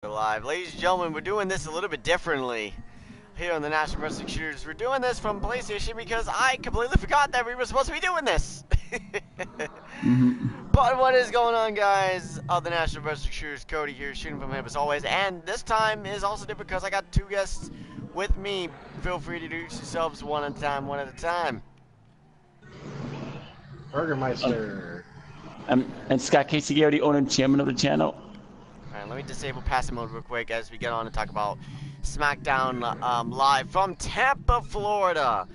Live. Ladies and gentlemen, we're doing this a little bit differently here on the National Wrestling Shooters. We're doing this from PlayStation because I completely forgot that we were supposed to be doing this. But what is going on, guys? Of the National Wrestling Shooters, Cody here, shooting from hip as always. And this time is also different because I got two guests with me. Feel free to introduce yourselves one at a time. Burgermeister. And Scott Casey, the owner and chairman of the channel. Alright, let me disable passive mode real quick as we get on and talk about Smackdown live from Tampa, Florida.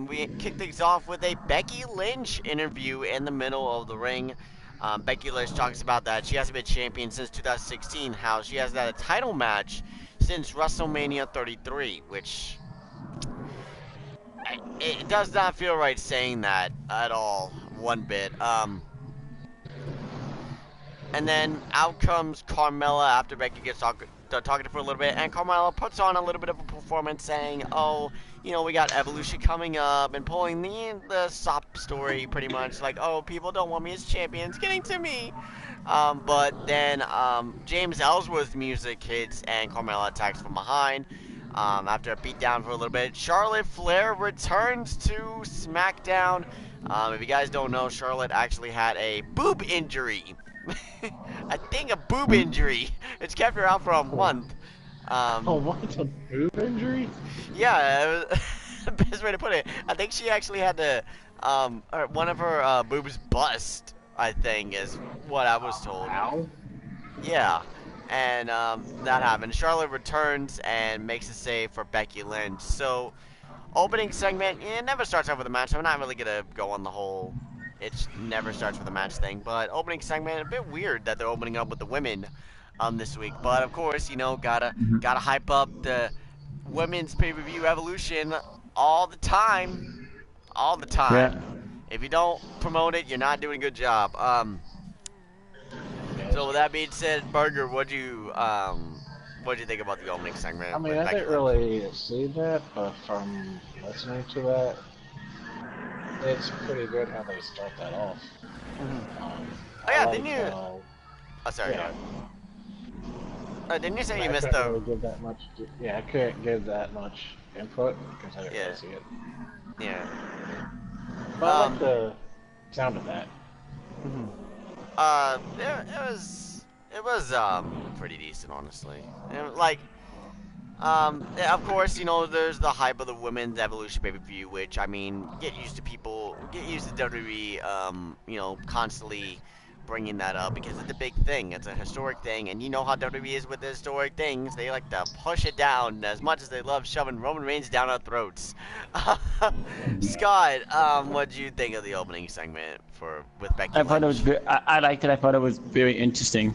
We kick things off with a Becky Lynch interview in the middle of the ring. Becky Lynch talks about that she hasn't been champion since 2016, how she hasn't had a title match since WrestleMania 33, which it does not feel right saying that at all, one bit. And then out comes Carmela after Becky gets talking to her for a little bit, and Carmela puts on a little bit of a performance saying, oh, you know, we got Evolution coming up, and pulling the sob story pretty much, like, oh, people don't want me as champion, it's getting to me. But then James Ellsworth's music hits, and Carmela attacks from behind. After a beatdown for a little bit, Charlotte Flair returns to SmackDown. If you guys don't know, Charlotte actually had a boob injury. I think a boob injury. It's kept her out for a month. What? A boob injury? Yeah, the best way to put it. I think she actually had to, one of her boobs bust, I think, is what I was told. Ow. Yeah, and that happened. Charlotte returns and makes a save for Becky Lynch. So, opening segment, it never starts off with a match. I'm not really going to go on the whole it never starts with a match thing, but opening segment, a bit weird that they're opening up with the women this week. But of course, you know, gotta hype up the women's pay-per-view Evolution all the time. Yeah. If you don't promote it, you're not doing a good job. So with that being said, Burger, what'd you think about the opening segment? I mean, I didn't really see that, but from listening to that, it's pretty good how they start that off. Oh yeah, didn't you? Oh, sorry. Yeah. Didn't you say you missed the? Really give that much. Yeah, I couldn't give that much input because I didn't really see it. Yeah. But I like the sound of that. It was pretty decent, honestly. Of course, you know, there's the hype of the women's Evolution pay-per-view, which, I mean, get used to WWE, you know, constantly bringing that up because it's a big thing. It's a historic thing, and you know how WWE is with the historic things. They like to push it down as much as they love shoving Roman Reigns down our throats. Scott, what did you think of the opening segment with Becky Lynch? I thought it was I liked it. I thought it was very interesting.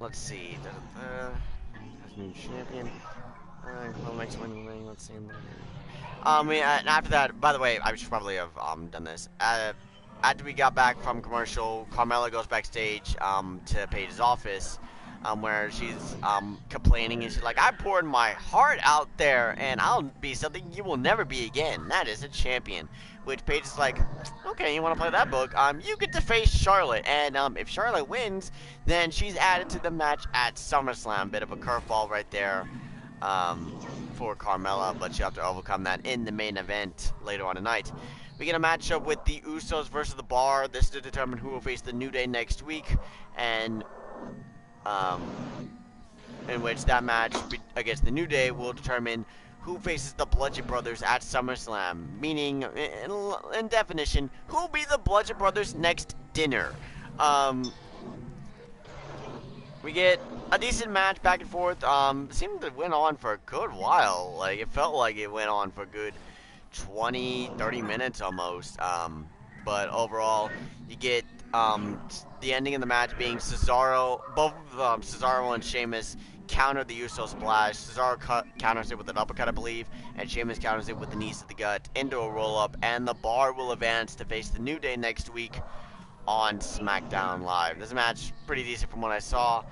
Let's see. New champion. Next one. Let's see. And after that, by the way, I should probably have done this. After we got back from commercial, Carmela goes backstage to Paige's office, where she's complaining, and she's like, I poured my heart out there, and I'll be something you will never be again. That is a champion. Which Paige is like, okay, you want to play that book? You get to face Charlotte, and if Charlotte wins, then she's added to the match at SummerSlam. Bit of a curveball right there for Carmela, but she'll have to overcome that in the main event later on tonight. We get a matchup with the Usos versus the Bar. This is to determine who will face the New Day next week, and in which that match against the New Day will determine who faces the Bludgeon Brothers at SummerSlam, meaning, in definition, who will be the Bludgeon Brothers' next dinner. We get a decent match back and forth. Seemed to went on for a good while. Like, it felt like it went on for a good 20, 30 minutes almost. But overall, you get the ending of the match being Cesaro, both Cesaro and Sheamus counter the Uso splash. Cesaro counters it with an uppercut, I believe, and Sheamus counters it with the knees to the gut into a roll-up, and the Bar will advance to face the New Day next week on SmackDown Live. This match, pretty decent from what I saw.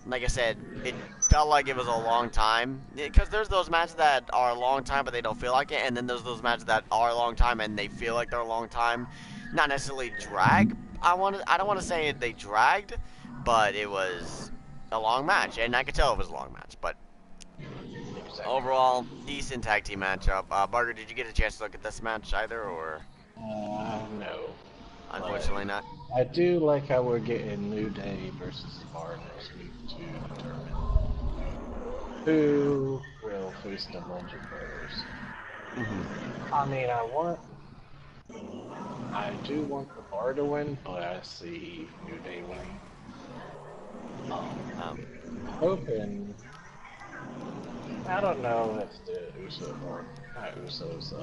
Like I said, it felt like it was a long time, because there's those matches that are a long time but they don't feel like it, and then there's those matches that are a long time and they feel like they're a long time. Not necessarily drag. I don't want to say they dragged, but it was a long match, and I could tell it was a long match. But Exactly. overall, decent tag team matchup. Barker, did you get a chance to look at this match either, or No. unfortunately not? I do like how we're getting New Day versus the Bar next week to determine who will face the Legend Brothers. I mean, I do want the Bar to win, but I see New Day winning. Hoping. I don't know if the Usos or not Usos.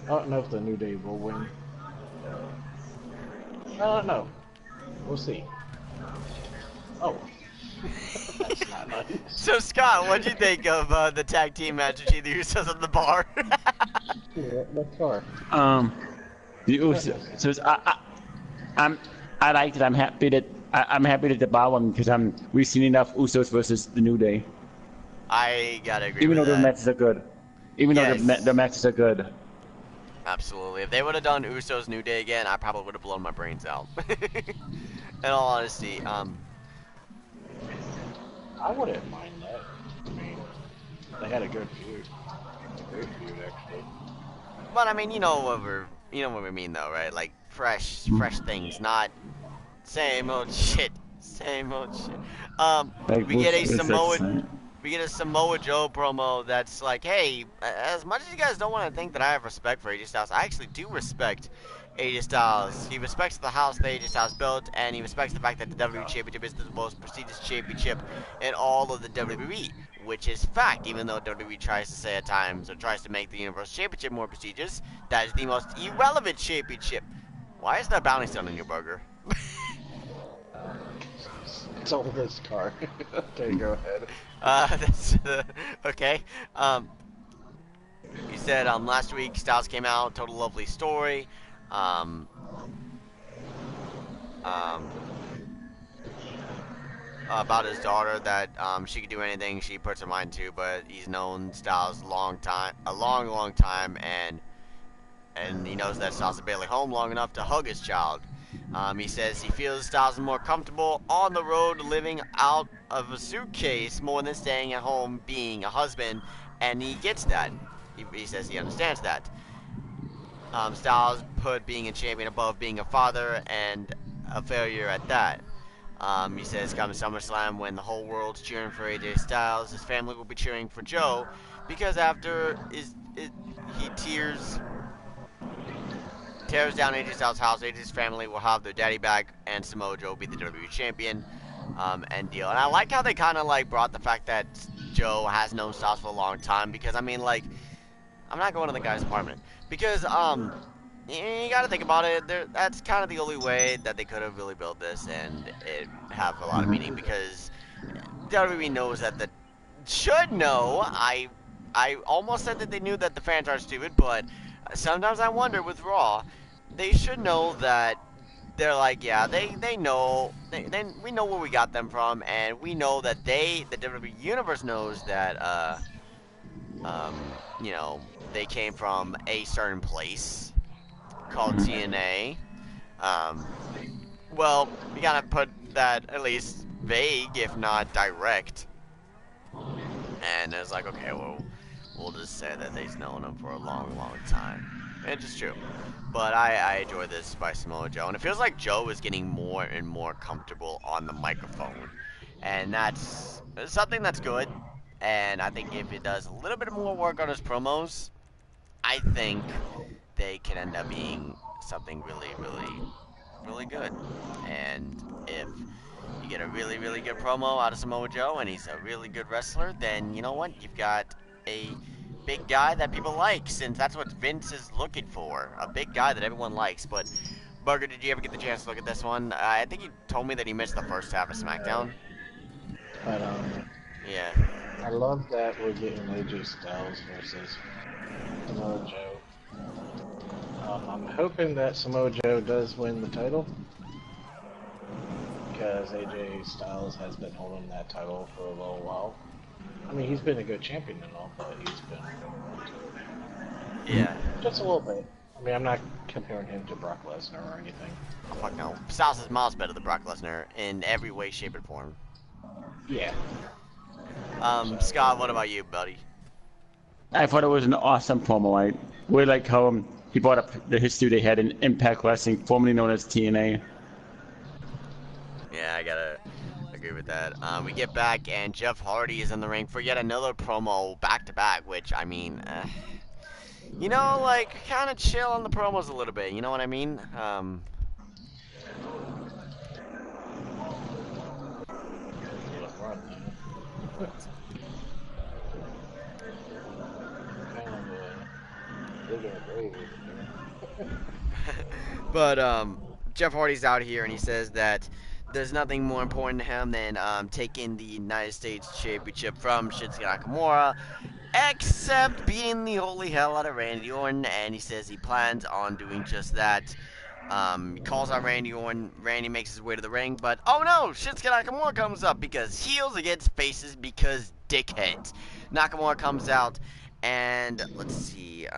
I don't know if the New Day will win. I don't know. We'll see. Oh, that's not nice. So Scott, what'd you think of the tag team match between the Usos and the Bar? Yeah, what car? The Usos. I liked it. I'm happy that the Bar won because we've seen enough Usos versus the New Day. I gotta agree Even with though that. the matches are good. Even though Yes. the matches are good. Absolutely. If they would have done Usos New Day again, I probably would have blown my brains out. In all honesty, I wouldn't mind that. I mean, they had a good feud. A great feud, actually. but I mean, you know what we mean though, right? Like fresh things, not same old shit, same old shit. Like, We get a it's Samoa like, we get a Samoa Joe promo that's like, hey, as much as you guys don't want to think that I have respect for AJ Styles, I actually do respect AJ Styles. He respects the house that AJ Styles built, and he respects the fact that the WWE Championship is the most prestigious championship in all of the WWE, which is fact, even though WWE tries to say at times, or tries to make the Universal Championship more prestigious, that is the most irrelevant championship. Why is there a bounty stone in your burger? It's all this car. Okay, go ahead. That's okay. You said last week Styles came out, told a lovely story. Um, about his daughter that she could do anything she puts her mind to, but he's known Styles a long time, and he knows that Styles is barely home long enough to hug his child. He says he feels Styles is more comfortable on the road living out of a suitcase more than staying at home being a husband, and he gets that. He says he understands that. Styles put being a champion above being a father and a failure at that. He says come SummerSlam when the whole world's cheering for AJ Styles, his family will be cheering for Joe because after he tears down AJ Styles' house, AJ's family will have their daddy back, and Samoa Joe will be the WWE champion, and deal. And I like how they kind of like brought the fact that Joe has known Styles for a long time, because I mean, like, I'm not going to the guy's apartment because you got to think about it. That's kind of the only way that they could have really built this and it have a lot of meaning, because WWE knows that the should know. I almost said that they knew that the fans are stupid, but sometimes I wonder with Raw, they should know that they're like, yeah, they know, we know where we got them from, and we know that the WWE Universe knows that, you know, they came from a certain place called TNA. Well, you gotta put that at least vague, if not direct. And it's like, okay, well, we'll just say that they've known him for a long time. It's just true. But I enjoy this by Samoa Joe. And it feels like Joe is getting more and more comfortable on the microphone. And that's something that's good. And I think if it does a little bit more work on his promos, I think they can end up being something really good. And if you get a really good promo out of Samoa Joe and he's a really good wrestler, then you know what? You've got a big guy that people like, since that's what Vince is looking for. A big guy that everyone likes. But, Burger, did you ever get the chance to look at this one? I think you told me that he missed the first half of SmackDown. But Yeah. I love that we're getting AJ Styles versus Samoa Joe. I'm hoping that Samoa Joe does win the title, because AJ Styles has been holding that title for a little while. I mean, he's been a good champion and all, but he's been Yeah. just a little bit. I mean, I'm not comparing him to Brock Lesnar or anything. Oh, fuck no. Styles is miles better than Brock Lesnar in every way, shape, and form. Yeah. So, Scott, what about you, buddy? I thought it was an awesome promo. I really like how he brought up the history they had in Impact Wrestling, formerly known as TNA. Yeah, I gotta agree with that. We get back, and Jeff Hardy is in the ring for yet another promo back-to-back, which, I mean, you know, like, kind of chill on the promos a little bit, you know what I mean? run now. Kind of digging a grave over here. But Jeff Hardy's out here, and he says that there's nothing more important to him than taking the United States Championship from Shinsuke Nakamura, except beating the holy hell out of Randy Orton, and he says he plans on doing just that. He calls out Randy Orton. Randy makes his way to the ring, but oh no, Shinsuke Nakamura comes up because heels against faces because dickheads. Nakamura comes out, and let's see.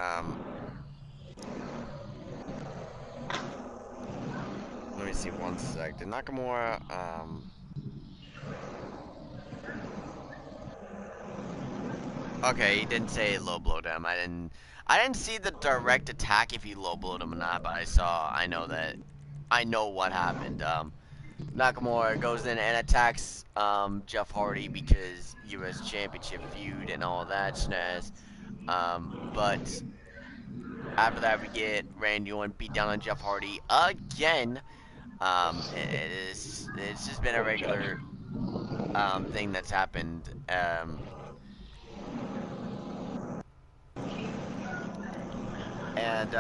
Let me see one sec. Did Nakamura, okay, he didn't say low blowed him. I didn't see the direct attack if he low blowed him or not, but I know what happened. Nakamura goes in and attacks, Jeff Hardy because U.S. Championship feud and all that snazz. But after that we get Randy Orton beat down on Jeff Hardy again. It's just been a regular thing that's happened. And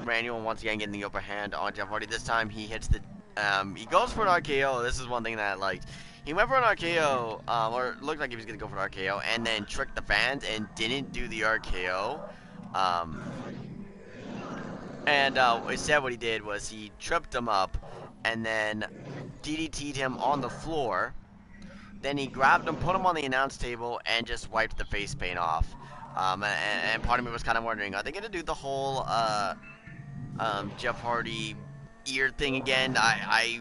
Randy Orton once again getting the upper hand on Jeff Hardy. This time he hits the he goes for an RKO. This is one thing that I liked. He went for an RKO, or looked like he was gonna go for an RKO, and then tricked the fans and didn't do the RKO. And instead what he did was he tripped him up and then DDT'd him on the floor. Then he grabbed him, put him on the announce table, and just wiped the face paint off. And part of me was kind of wondering, are they going to do the whole Jeff Hardy ear thing again? I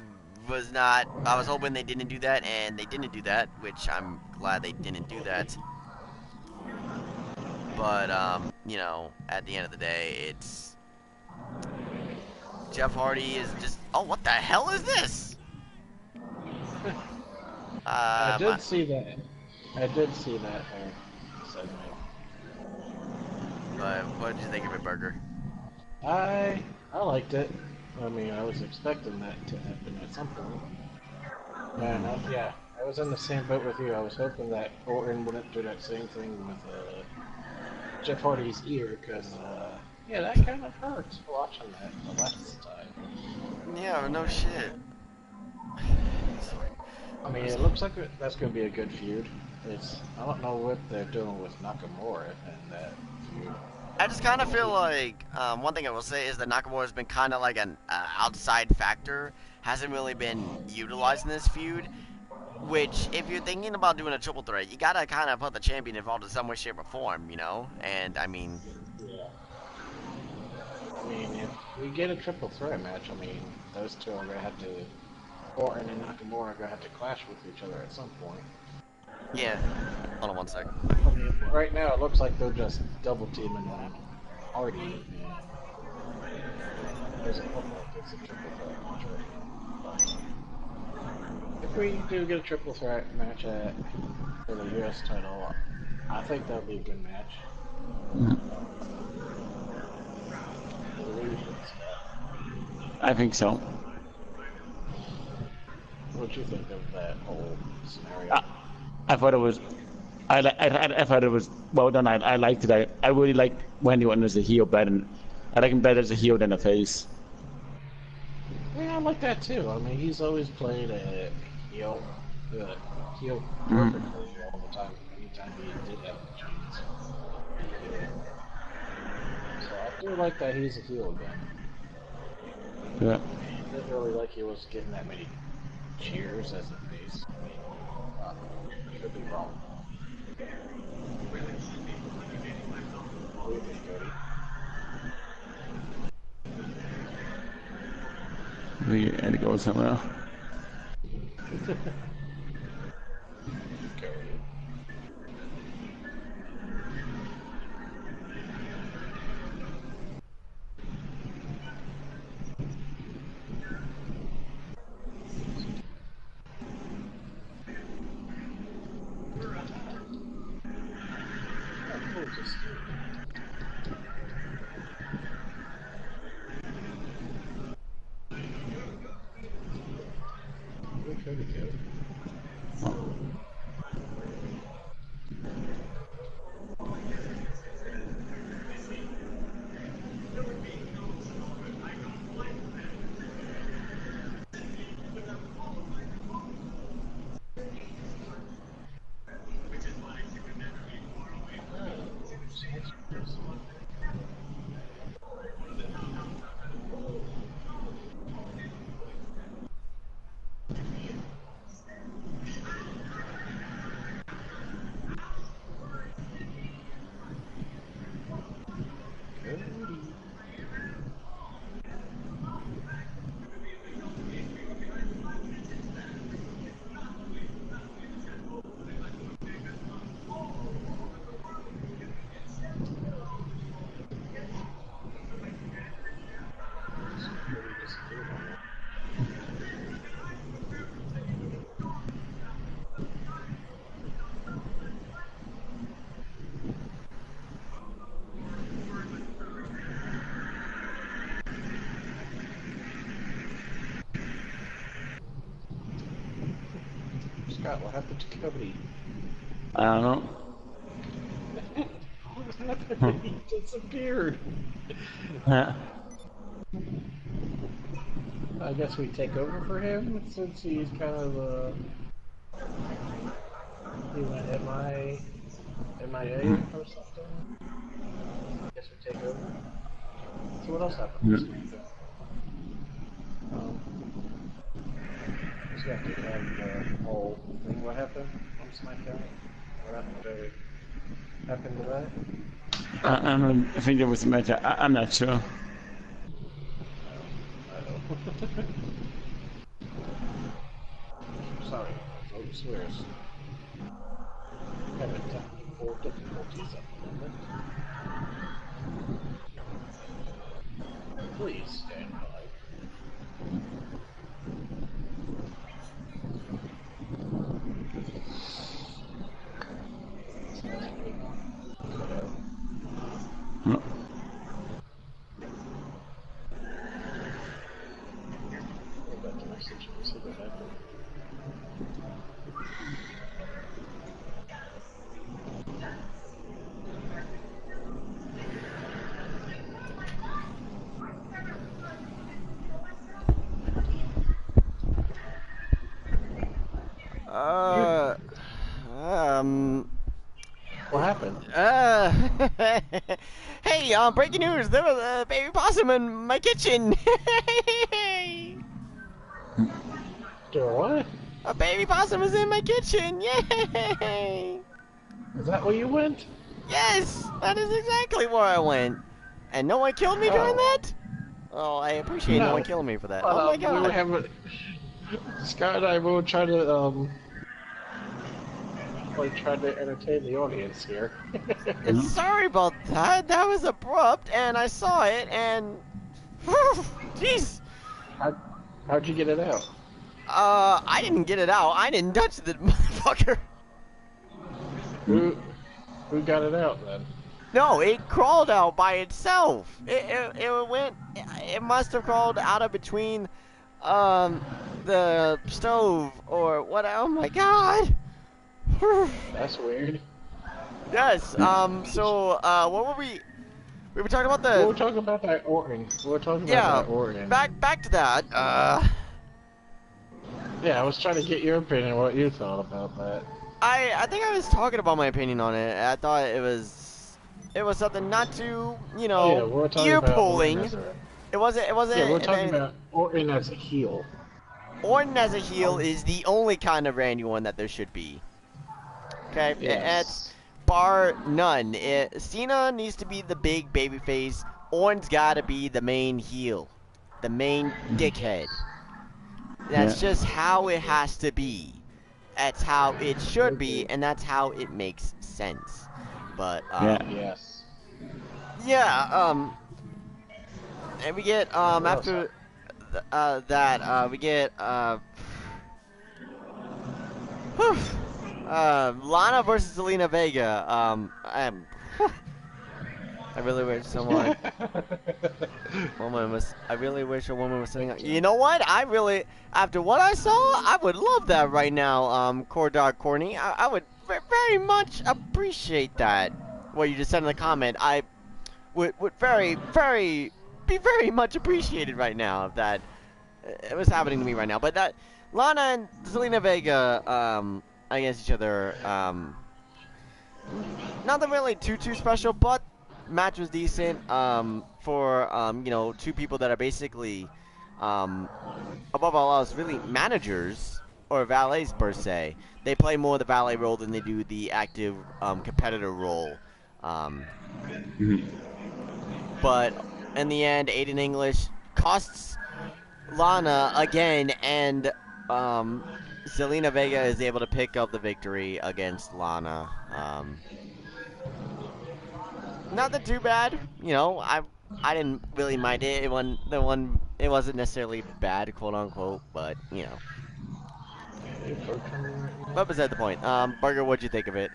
was not. I was hoping they didn't do that, and they didn't do that, which I'm glad they didn't do that. But, you know, at the end of the day, it's... Jeff Hardy is just... Oh, what the hell is this? I did see that. I did see that segment. But what did you think of it, Burger? I liked it. I mean, I was expecting that to happen at some point. And yeah, I was in the same boat with you. I was hoping that Orton wouldn't do that same thing with Jeff Hardy's ear, because yeah, that kind of hurts watching that the last time. Yeah, no shit. I mean, it looks like that's going to be a good feud. I don't know what they're doing with Nakamura and that feud. I just kind of feel like, one thing I will say is that Nakamura has been kind of like an outside factor. Hasn't really been utilized in this feud. Which, if you're thinking about doing a triple threat, you gotta kind of put the champion involved in some way, shape, or form, you know? And, I mean... Yeah. I mean, if we get a triple threat match, I mean, those two are going to have to... Orton and Nakamura are going to have to clash with each other at some point. Yeah. Hold on one sec. I mean, right now it looks like they're just double teaming on Hardy. And it doesn't look like it's a triple threat match right now. But if we do get a triple threat match for the US title, I think that would be a good match. I think so. What do you think of that whole scenario? I thought it was, I thought it was well done. I liked it. I really liked Randy Orton as a heel better. I like him better as a heel than a face. Yeah, I like that too. I mean, he's always played a heel perfectly all the time. Anytime he did have a chance. So I do like that he's a heel again. Yeah. I didn't really like he was getting that many cheers as a face. I mean, could be wrong. What do you think, Cody? We had to go somewhere. Scott, what happened to Cody? I don't know. What happened? He disappeared. Yeah. I guess we take over for him since he's kind of he went MIA or something. I guess we take over. So what else happened this week? Just got to have the whole thing. What happened on Smackdown? What happened to that? I think there was a match. I'm not sure. Sorry, folks, we're having technical difficulties at the moment. Please stand by. No. Go back to message and see what happened. What happened? Hey, breaking news! There was a baby possum in my kitchen. Do what? A baby possum is in my kitchen. Yay! Is that where you went? Yes, that is exactly where I went. And no one killed me during that? Oh, I appreciate no one killing me for that. Oh my god. We were having... Scott and I were trying to, trying to entertain the audience here. Sorry about that. That was abrupt, and I saw it, and... Jeez. How'd you get it out? I didn't get it out. I didn't touch the motherfucker. Who got it out then? No, it crawled out by itself. It must have crawled out of between, the stove or what? Oh my god. That's weird. Yes. So, what were we? We were talking about the. We were talking about that Orton. That Orton. Back to that. Yeah, I was trying to get your opinion on what you thought about that. I think I was talking about my opinion on it. I thought it was something not too, ear pulling. It wasn't. Yeah, we're talking about Orton as a heel. Orton as a heel is the only kind of Randy one that there should be. Okay, yes. It's bar none. Cena needs to be the big babyface. Orton's got to be the main heel, the main dickhead. That's just how it has to be. That's how it should be, and that's how it makes sense. But Yes. yeah, and we get What else? after that we get Lana versus Selena Vega. I really wish someone woman was. I really wish a woman was sitting up. You know what? I really, after what I saw, I would love that right now. Dog Corny. I would very much appreciate that. What you just said in the comment. I would very be very much appreciated right now if that it was happening to me right now. But that Lana and Selena Vega against each other. Nothing really too special, but match was decent for you know, two people that are basically above all else really managers or valets per se. They play more the valet role than they do the active competitor role. But in the end, Aiden English costs Lana again, and Zelina Vega is able to pick up the victory against Lana. Nothing too bad, you know. I didn't really mind it. It wasn't necessarily bad, quote unquote, but you know. What was that the point? Burger, what'd you think of it?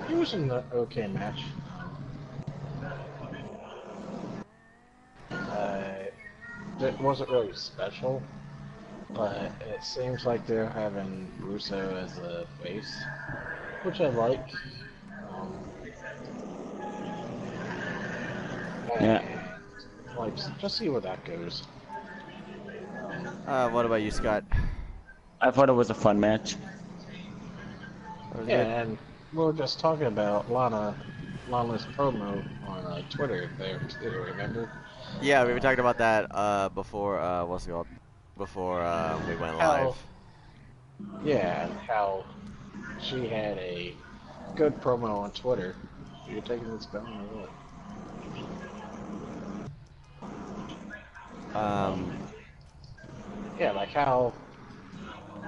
It was an okay match. It wasn't really special, but it seems like they're having Russo as a face, which I like. Yeah. Like, just see where that goes. What about you, Scott? I thought it was a fun match. Yeah, and we were just talking about Lana's promo on Twitter there too, remember? Yeah, we were talking about that before what's it called? Before we went live. Yeah, how she had a good promo on Twitter. You're taking this down or what? Yeah, like how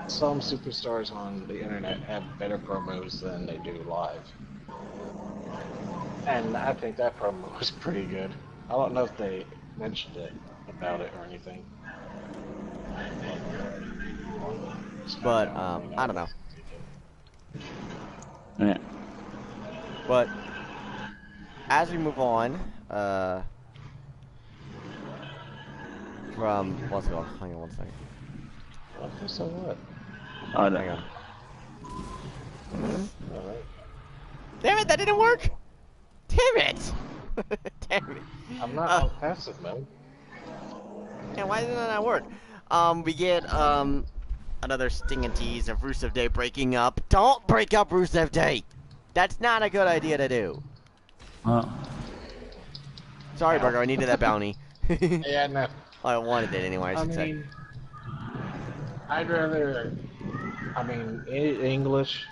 some superstars on the internet have better promos than they do live. And I think that promo was pretty good. I don't know if they mentioned it about it or anything. But I don't know. Yeah. But as we move on, from what's it called? Hang on one second. Okay, so what? Oh, no. Hang on. Alright. Damn it, that didn't work! Damn it! Damn it. I'm not on passive mode. Yeah, why did that not work? We get another sting and tease of Rusev Day breaking up. Don't break up Rusev Day! That's not a good idea to do. Sorry, Burger, I needed that bounty. Yeah, no. I wanted it anyway, I should say. I'd rather, English,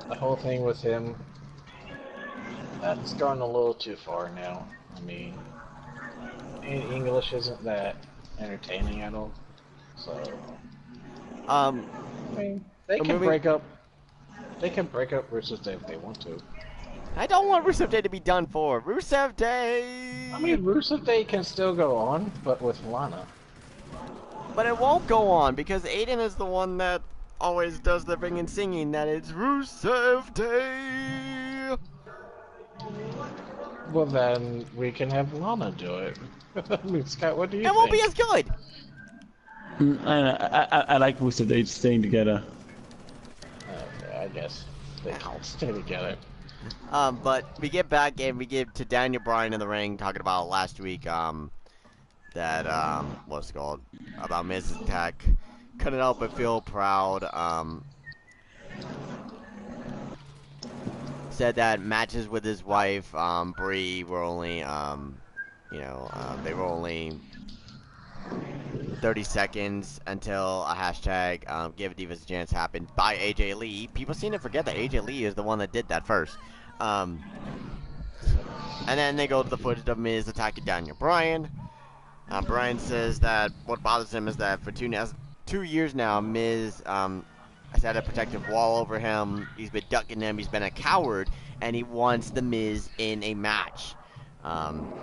the whole thing with him, that's gone a little too far now. I mean, English isn't that entertaining at all, so. I mean, they can break up Rusev Day if they want to. I don't want Rusev Day to be done for. Rusev Day! I mean, Rusev Day can still go on, but with Lana. But it won't go on, because Aiden is the one that always does the ringing singing that it's Rusev Day! Well, then we can have Lana do it. I mean, Scott, what do you think? It won't be as good! I like Rusev Day staying together. Okay, I guess they can stay together. But we get back and we get to Daniel Bryan in the ring talking about last week, that, what's it called? About Miz's attack. Couldn't help but feel proud, said that matches with his wife, Brie, were only, they were only 30 seconds until a hashtag, Give Divas a Chance happened by AJ Lee. People seem to forget that AJ Lee is the one that did that first. And then they go to the footage of Miz attacking Daniel Bryan. Bryan says that what bothers him is that for 2 years now, Miz has had a protective wall over him. He's been ducking him. He's been a coward, and he wants the Miz in a match. Um,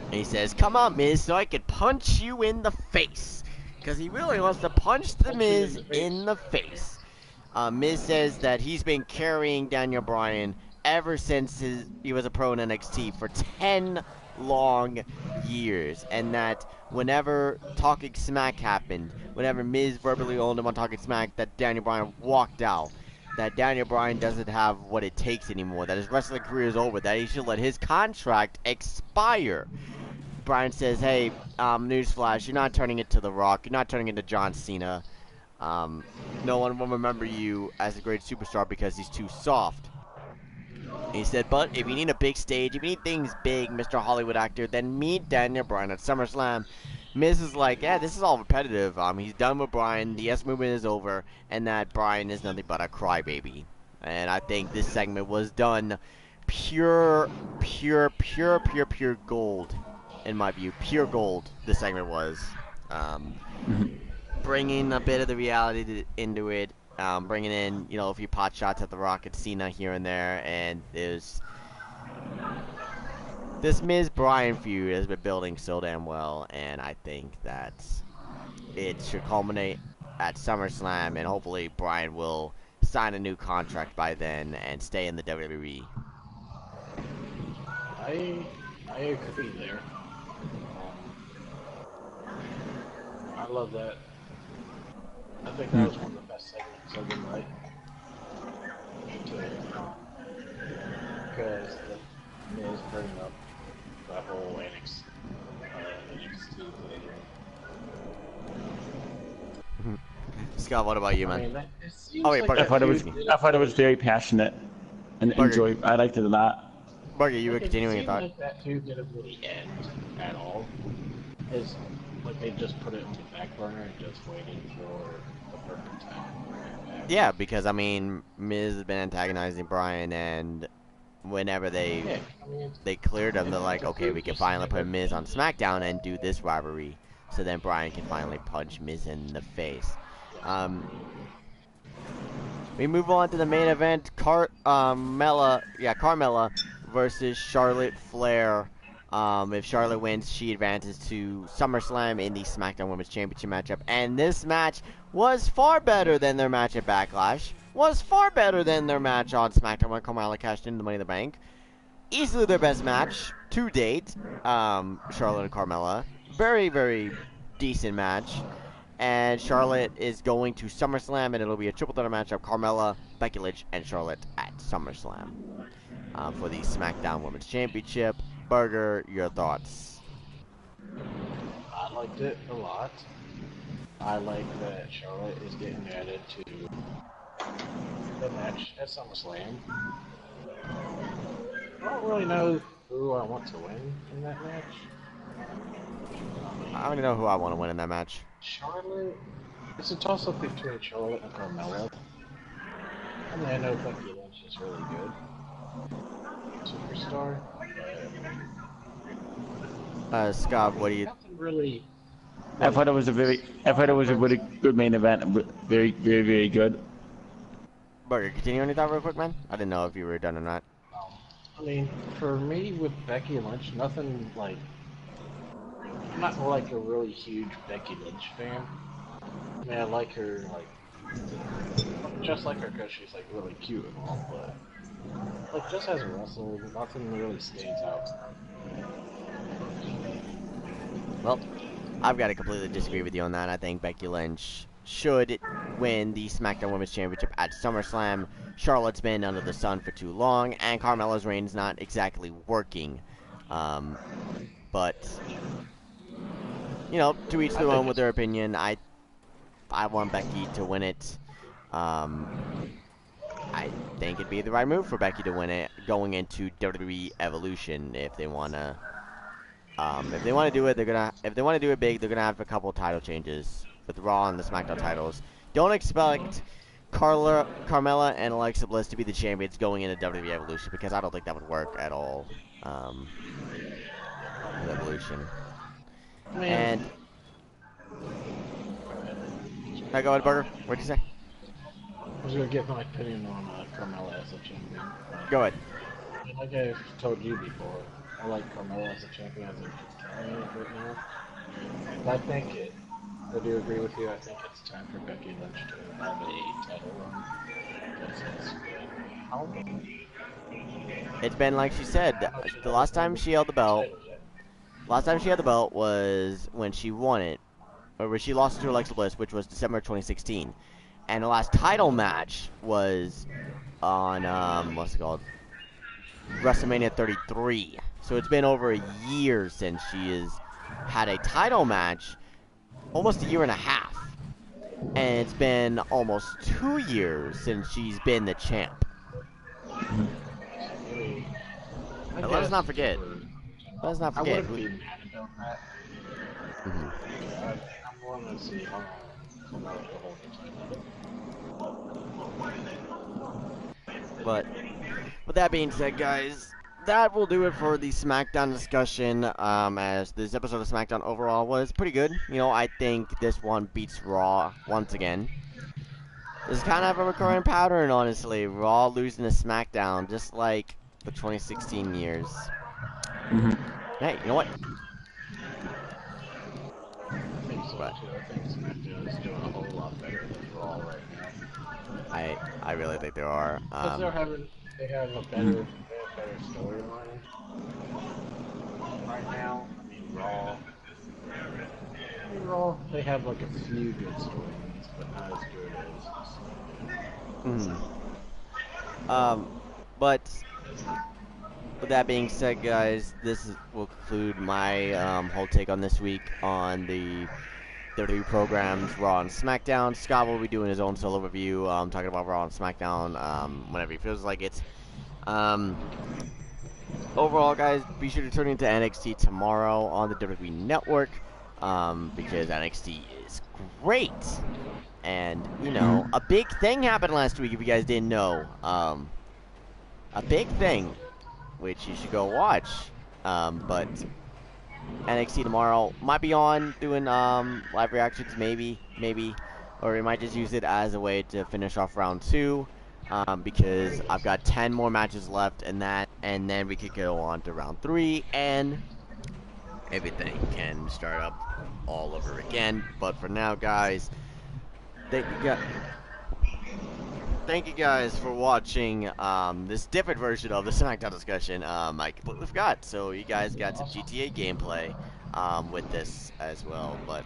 and he says, "Come on, Miz, so I could punch you in the face," because he really wants to punch the Punch you in Miz the face. in the face. Miz says that he's been carrying Daniel Bryan ever since he was a pro in NXT for 10 long years, and that whenever Talking Smack happened, whenever Miz verbally owned him on Talking Smack, that Daniel Bryan walked out. That Daniel Bryan doesn't have what it takes anymore, that his wrestling career is over, that he should let his contract expire. Bryan says, "Hey, newsflash, you're not turning it to The Rock, you're not turning it to John Cena. Um, no one will remember you as a great superstar because he's too soft." He said, "But if you need a big stage, if you need things big, Mr. Hollywood actor, then meet Daniel Bryan at SummerSlam." Miz is like, "Yeah, this is all repetitive. He's done with Bryan. The S movement is over, and that Bryan is nothing but a crybaby." And I think this segment was done pure, pure gold, in my view. Pure gold. This segment was. Um, Bringing a bit of the reality into it, bringing in, a few pot shots at The Rock and Cena here and there, and there's this Miz Bryan feud has been building so damn well, and I think that it should culminate at SummerSlam, and hopefully Bryan will sign a new contract by then and stay in the WWE. I I agree there. I love that. I think that was one of the best segments of the night. Because the Miz bringing up the whole NXT thing. Scott, what about you, I man? mean, it Oh seems wait, like Burger, I that thought it was feud I thought it didn't was very passionate and Burger, enjoy. I liked it a lot. Burger, you were like it continuing your seemed thought. like that feud didn't really end at all. It's like they just put it on the back burner and just waiting for the perfect time to bring it back. Yeah, because Miz has been antagonizing Bryan, and whenever Yeah, I mean, they cleared him, they're like, the "Okay, feud we can just finally put never Miz on ended. SmackDown and do this rivalry, so then Bryan can finally punch Miz in the face." Um, we move on to the main event: Carmela versus Charlotte Flair. If Charlotte wins, she advances to SummerSlam in the SmackDown Women's Championship matchup, and this match was far better than their match at Backlash. Was far better than their match on SmackDown when Carmela cashed in the Money in the Bank. Easily their best match to date. Charlotte and Carmella, very decent match. And Charlotte is going to SummerSlam, and it'll be a triple threat match of Carmella, Becky Lynch, and Charlotte at SummerSlam for the SmackDown Women's Championship. Burger, your thoughts? I liked it a lot. I like that Charlotte is getting added to the match at SummerSlam. I don't really know who I want to win in that match. I already know who I want to win in that match. Charlotte. It's a toss-up between Charlotte and Carmella. I mean, I know Becky Lynch is really good, superstar. Scott, I what do mean, you? nothing really. I Like, thought it was a really good main event. Very good. Burger, continue on your thought real quick, man. I didn't know if you were done or not. I mean, for me with Becky Lynch, nothing like. I'm not like a really huge Becky Lynch fan. I mean, I like her, just like her because she's like really cute and all, but like just as a wrestler, nothing really stands out. Well, I've got to completely disagree with you on that. I think Becky Lynch should win the SmackDown Women's Championship at SummerSlam. Charlotte's been under the sun for too long, and Carmella's reign's not exactly working. But to each I their own think with it's their opinion. I want Becky to win it. I think it'd be the right move for Becky to win it going into WWE Evolution if they wanna. If they want to do it, if they want to do it big, they're gonna have a couple title changes with Raw and the SmackDown titles. Don't expect Carmella, and Alexa Bliss to be the champions going into WWE Evolution because I don't think that would work at all. With Evolution. Man. And I go ahead, Burger. What'd you say? I was gonna give my opinion on Carmela as a champion. Go ahead. Like I've told you before, I like Carmela as a champion as she's carrying it right now. But I do agree with you. I think it's time for Becky Lynch to have a title run. Because it's been how long? It's been like she said. The last time she held the belt, was when she won it, or when she lost it to Alexa Bliss, which was December 2016. And the last title match was on what's it called? WrestleMania 33. So it's been over a year since she has had a title match, almost a year and a half. And it's been almost 2 years since she's been the champ. But let us not forget. Let us not I forget. wouldn't be mad about that. I want to see how Carmela will hold the title. But with that being said, guys, that will do it for the SmackDown discussion. As this episode of SmackDown overall was pretty good. You know, I think this one beats Raw once again. This is kind of a recurring pattern, honestly. Raw losing to SmackDown, just like the 2016 years. Hey, you know what? I think so too. I think SmackDown is doing a whole lot better than Raw right now. I really think there are. Because they have a better storyline right now. Raw, they have like a few good storylines, but not as good as. But with that being said, guys, will conclude my whole take on this week on the WWE programs, Raw and SmackDown. Scott will be doing his own solo review, talking about Raw and SmackDown whenever he feels like it. Overall, guys, be sure to tune into NXT tomorrow on the WWE Network, because NXT is great. And, you know, a big thing happened last week, if you guys didn't know. A big thing, which you should go watch. But NXT tomorrow might be on doing live reactions, maybe, or we might just use it as a way to finish off round 2, because I've got 10 more matches left in that, and then we could go on to round 3, and everything can start up all over again. But for now, guys, thank you guys for watching this different version of the SmackDown discussion. I completely forgot. So you guys got some GTA gameplay with this as well. But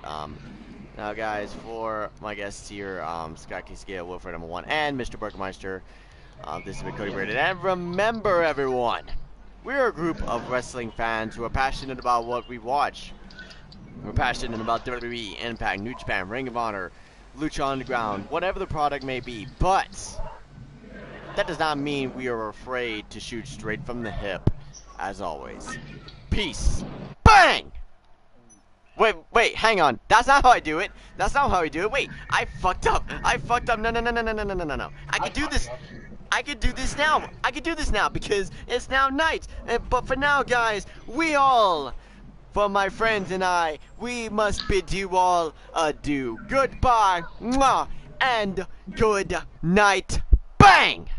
now, guys, for my guests here, Scott Kiskia, Wilfred number 1, and Mr. Burgermeister, this has been Cody Braden. And remember, everyone, we're a group of wrestling fans who are passionate about what we watch. We're passionate about WWE, Impact, New Japan, Ring of Honor, Lucha Underground, whatever the product may be, but that does not mean we are afraid to shoot straight from the hip, as always. Peace. Bang! Wait, hang on. That's not how I do it. Wait, I fucked up. No. I can do this. I can do this now because it's now night. But for now, guys, for my friends and I, we must bid you all adieu. Goodbye, mwah, and good night. Bang!